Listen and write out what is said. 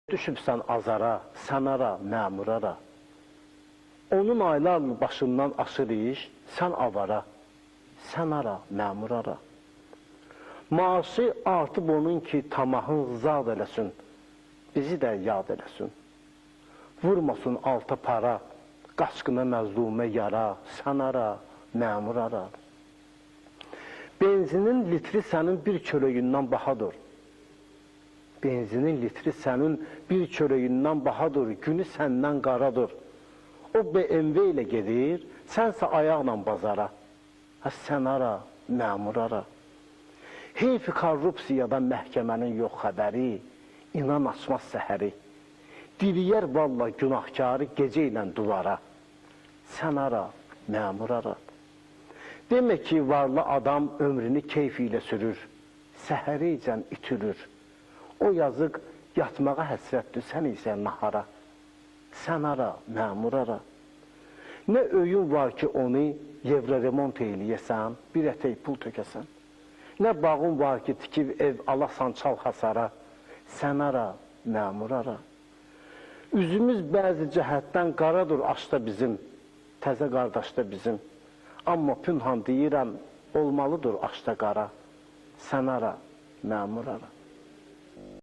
Düşübsən azara, sənara, məmurara. Onun aylarla başından aşır iş, sən avara, sənara, məmurara. Maaşı artıb onun ki, tamahın zad eləsin, bizi də yad eləsin. Vurmasın alta para, qaçqına məzlumə yara, sənara, məmurara. Benzinin litri sənin bir kölöyündən bahadır. Benzinin litri sənin bir çörəyindən bahadır, günü səndən qaradır. O BMW ilə gedir, sənsə ayaqla bazara. Sənara, məmurara. Heyfi korrupsiyadan məhkəmənin yox xəbəri, inan açmaz səhəri. Diriyər valla günahkarı gecə ilə duvara. Sənara, məmurara. Demək ki, varlı adam ömrünü keyf ilə sürür, səhəricən itürür. O yazıq yatmağa həsrətdir, sən isə nahara, sənara, məmurara. Nə öyün var ki, onu yevra remont eyləyəsən, bir ətək pul tökəsən. Nə bağın var ki, tikib ev alasan çal hasara, sənara, məmurara. Üzümüz bəzi cəhətdən qaradır aşda bizim, təzə qardaşda bizim. Amma pünhan deyirəm, olmalıdır aşda qara, sənara, məmurara.